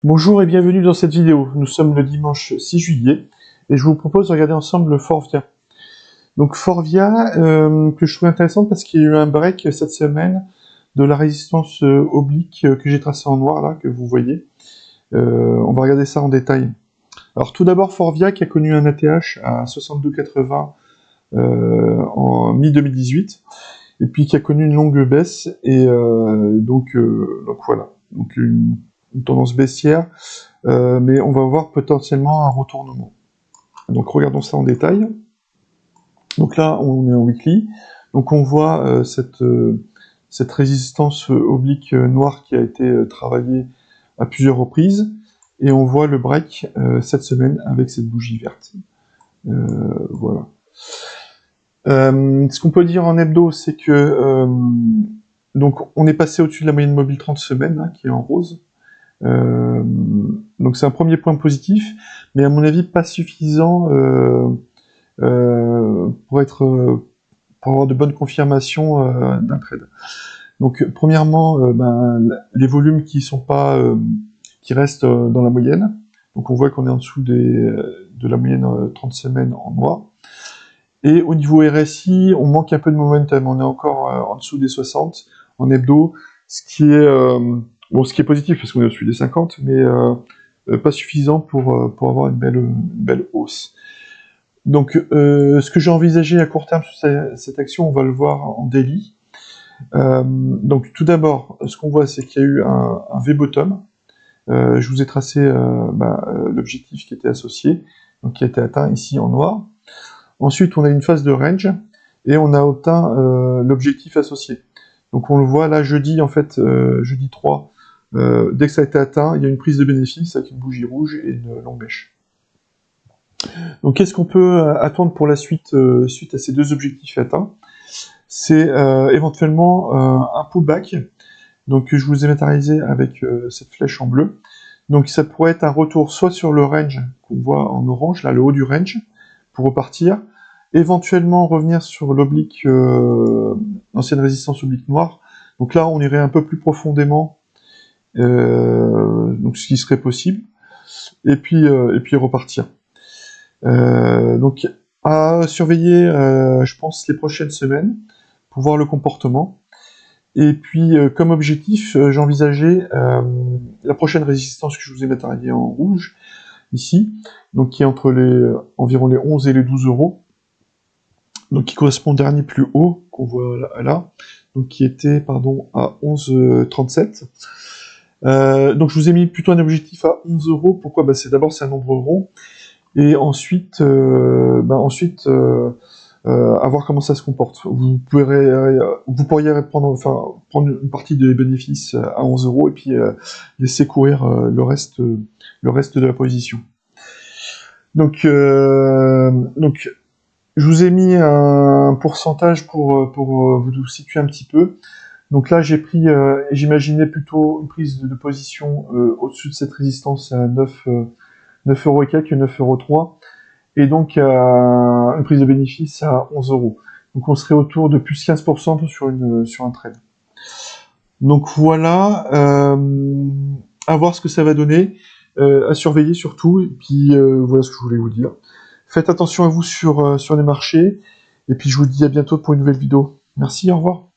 Bonjour et bienvenue dans cette vidéo. Nous sommes le dimanche 6 juillet et je vous propose de regarder ensemble Forvia. Donc Forvia, que je trouve intéressante parce qu'il y a eu un break cette semaine de la résistance oblique que j'ai tracée en noir là, que vous voyez. On va regarder ça en détail. Alors tout d'abord Forvia qui a connu un ATH à 62,80 en mi-2018 et puis qui a connu une longue baisse et donc voilà. Donc une tendance baissière, mais on va voir potentiellement un retournement. Donc regardons ça en détail. Donc là, on est en weekly. Donc on voit cette résistance oblique noire qui a été travaillée à plusieurs reprises. Et on voit le break cette semaine avec cette bougie verte. Voilà. Ce qu'on peut dire en hebdo, c'est que donc on est passé au-dessus de la moyenne mobile 30 semaines, hein, qui est en rose. Donc c'est un premier point positif, mais à mon avis pas suffisant pour avoir de bonnes confirmations d'un trade. Donc premièrement, les volumes qui restent dans la moyenne. Donc on voit qu'on est en dessous de la moyenne 30 semaines en noir. Et au niveau RSI, on manque un peu de momentum. On est encore en dessous des 60 en hebdo, ce qui est positif parce qu'on est au-dessus des 50, mais pas suffisant pour avoir une belle hausse. Donc, ce que j'ai envisagé à court terme sur cette action, on va le voir en daily. Donc, tout d'abord, ce qu'on voit, c'est qu'il y a eu un V-bottom. Je vous ai tracé l'objectif qui était associé, donc qui a été atteint ici en noir. Ensuite, on a une phase de range, et on a atteint l'objectif associé. Donc on le voit là jeudi, en fait, jeudi 3, dès que ça a été atteint, il y a une prise de bénéfice avec une bougie rouge et une longue mèche. Donc qu'est-ce qu'on peut attendre pour la suite, suite à ces deux objectifs atteints? C'est éventuellement un pullback, donc je vous ai matérialisé avec cette flèche en bleu. Donc ça pourrait être un retour soit sur le range qu'on voit en orange, là le haut du range, pour repartir, éventuellement revenir sur l'oblique, l'ancienne résistance oblique noire. Donc là, on irait un peu plus profondément, donc ce qui serait possible, et puis repartir. Donc à surveiller, je pense, les prochaines semaines pour voir le comportement. Et puis comme objectif, j'envisageais la prochaine résistance que je vous ai matérialisée en rouge ici, donc qui est entre environ les 11 et les 12 euros, donc qui correspond au dernier plus haut qu'on voit là, donc qui était à 11,37. Donc je vous ai mis plutôt un objectif à 11 euros. Pourquoi? D'abord c'est un nombre rond, et ensuite à voir comment ça se comporte. Vous pourriez prendre une partie des bénéfices à 11 euros et puis laisser courir le reste de la position. Donc je vous ai mis un pourcentage pour vous situer un petit peu. Donc là, j'ai pris, j'imaginais plutôt une prise de position au-dessus de cette résistance à 9 euros et quelques, 9,03 €, et donc une prise de bénéfice à 11 euros. Donc on serait autour de plus 15% sur un trade. Donc voilà, à voir ce que ça va donner, à surveiller surtout, et puis voilà ce que je voulais vous dire. Faites attention à vous sur les marchés, et puis je vous dis à bientôt pour une nouvelle vidéo. Merci, au revoir.